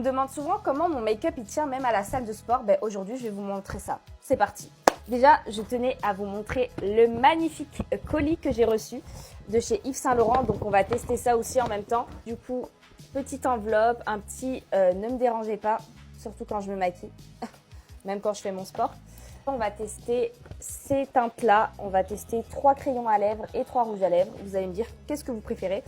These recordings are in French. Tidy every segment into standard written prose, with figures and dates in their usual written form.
me demande souvent comment mon make-up il tient même à la salle de sport. Ben, aujourd'hui, je vais vous montrer ça. C'est parti. Déjà, je tenais à vous montrer le magnifique colis que j'ai reçu de chez Yves Saint Laurent. Donc, on va tester ça aussi en même temps. Du coup, petite enveloppe, un petit ne me dérangez pas, surtout quand je me maquille, même quand je fais mon sport. On va tester ces teintes-là. On va tester 3 crayons à lèvres et 3 rouges à lèvres. Vous allez me dire qu'est-ce que vous préférez.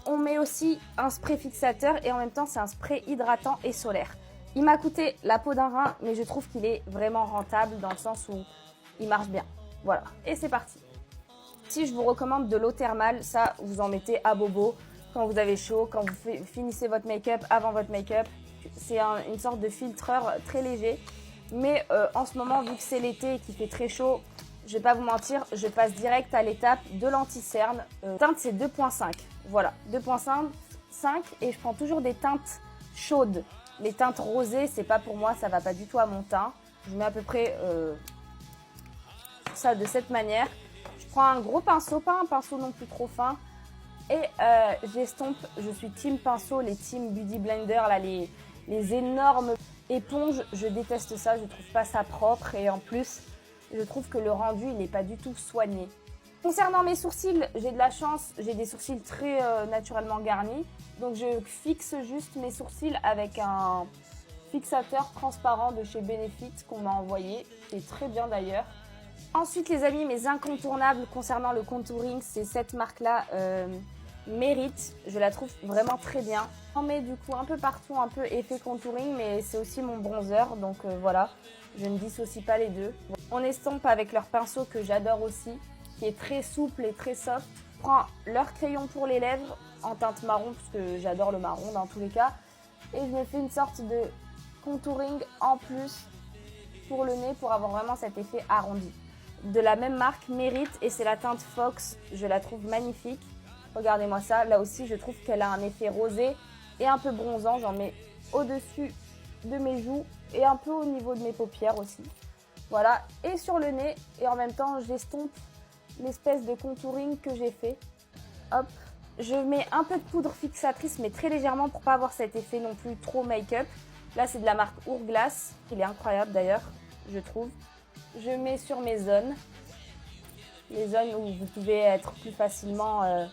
On met aussi un spray fixateur et en même temps, c'est un spray hydratant et solaire. Il m'a coûté la peau d'un rein, mais je trouve qu'il est vraiment rentable dans le sens où il marche bien. Voilà, et c'est parti. Si je vous recommande de l'eau thermale, ça, vous en mettez à bobo quand vous avez chaud, quand vous finissez votre make-up, avant votre make-up. C'est une sorte de filtreur très léger. Mais en ce moment, vu que c'est l'été et qu'il fait très chaud, je vais pas vous mentir, je passe direct à l'étape de l'anti-cerne. Teinte, c'est 2.5. Voilà, 2.5 et je prends toujours des teintes chaudes. Les teintes rosées, c'est pas pour moi, ça va pas du tout à mon teint. Je mets à peu près ça de cette manière. Je prends un gros pinceau, pas un pinceau non plus trop fin. Et j'estompe, je suis team pinceau, les team beauty blender, là, les énormes éponges, je déteste ça, je trouve pas ça propre et en plus, je trouve que le rendu, il n'est pas du tout soigné. Concernant mes sourcils, j'ai de la chance, j'ai des sourcils très naturellement garnis. Donc je fixe juste mes sourcils avec un fixateur transparent de chez Benefit qu'on m'a envoyé, qui est très bien d'ailleurs. Ensuite les amis, mes incontournables concernant le contouring, c'est cette marque-là, Merit. Je la trouve vraiment très bien. J'en mets du coup un peu partout, un peu effet contouring, mais c'est aussi mon bronzer, donc voilà, je ne dissocie pas les deux. On estompe avec leur pinceau que j'adore aussi, qui est très souple et très soft. Je prends leur crayon pour les lèvres en teinte marron, parce que j'adore le marron dans tous les cas. Et je me fais une sorte de contouring en plus pour le nez, pour avoir vraiment cet effet arrondi. De la même marque, Merit, et c'est la teinte Fox, je la trouve magnifique. Regardez-moi ça, là aussi je trouve qu'elle a un effet rosé et un peu bronzant. J'en mets au-dessus de mes joues et un peu au niveau de mes paupières aussi. Voilà, et sur le nez, et en même temps j'estompe l'espèce de contouring que j'ai fait. Hop, je mets un peu de poudre fixatrice, mais très légèrement pour pas avoir cet effet non plus trop make-up. Là c'est de la marque Hourglass, il est incroyable d'ailleurs, je trouve. Je mets sur mes zones, les zones où vous pouvez être plus facilement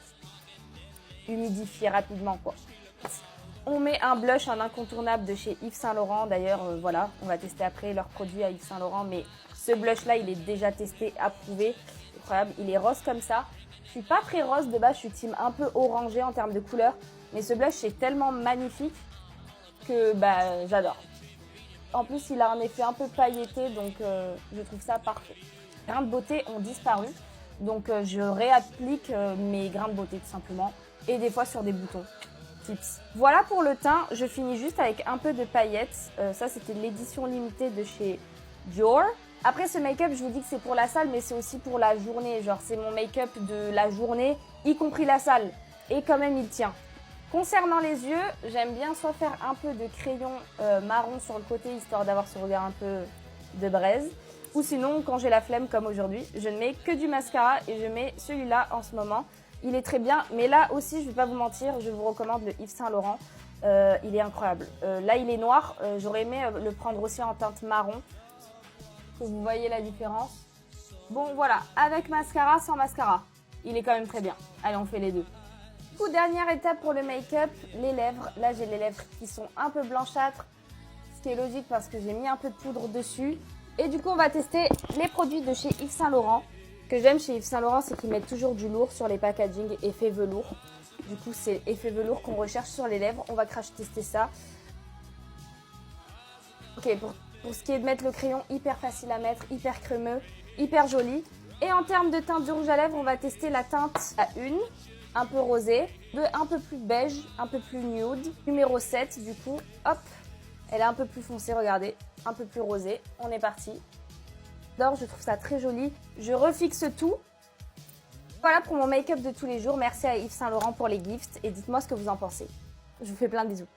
humidifié rapidement quoi. On met un blush, un incontournable de chez Yves Saint Laurent. D'ailleurs, voilà, on va tester après leurs produits à Yves Saint Laurent. Mais ce blush-là, il est déjà testé, approuvé. Incroyable, il est rose comme ça. Je suis pas très rose de base, je suis team un peu orangé en termes de couleur. Mais ce blush, c'est tellement magnifique que bah, j'adore. En plus, il a un effet un peu pailleté, donc je trouve ça parfait. Les grains de beauté ont disparu. Donc, je réapplique mes grains de beauté tout simplement. Et des fois sur des boutons. Tips. Voilà pour le teint, je finis juste avec un peu de paillettes. Ça c'était l'édition limitée de chez Dior. Après ce make-up, je vous dis que c'est pour la salle, mais c'est aussi pour la journée. Genre c'est mon make-up de la journée, y compris la salle. Et quand même il tient. Concernant les yeux, j'aime bien soit faire un peu de crayon marron sur le côté, histoire d'avoir ce regard un peu de braise. Ou sinon, quand j'ai la flemme comme aujourd'hui, je ne mets que du mascara et je mets celui-là en ce moment. Il est très bien, mais là aussi, je ne vais pas vous mentir, je vous recommande le Yves Saint Laurent. Il est incroyable. Là, il est noir. J'aurais aimé le prendre aussi en teinte marron. Que vous voyez la différence. Bon, voilà. Avec mascara, sans mascara. Il est quand même très bien. Allez, on fait les deux. Du coup, dernière étape pour le make-up, les lèvres. Là, j'ai les lèvres qui sont un peu blanchâtres. Ce qui est logique parce que j'ai mis un peu de poudre dessus. Et du coup, on va tester les produits de chez Yves Saint Laurent. Ce que j'aime chez Yves Saint Laurent, c'est qu'ils mettent toujours du lourd sur les packaging, effet velours. Du coup, c'est effet velours qu'on recherche sur les lèvres. On va tester ça. Ok, pour ce qui est de mettre le crayon, hyper facile à mettre, hyper crémeux, hyper joli. Et en termes de teinte de rouge à lèvres, on va tester la teinte à 1, un peu rosée, 2, un peu plus beige, un peu plus nude. Numéro 7, du coup, hop, elle est un peu plus foncée, regardez, un peu plus rosée. On est parti. Je trouve ça très joli. Je refixe tout. Voilà pour mon make-up de tous les jours. Merci à Yves Saint Laurent pour les gifts et dites-moi ce que vous en pensez. Je vous fais plein de bisous.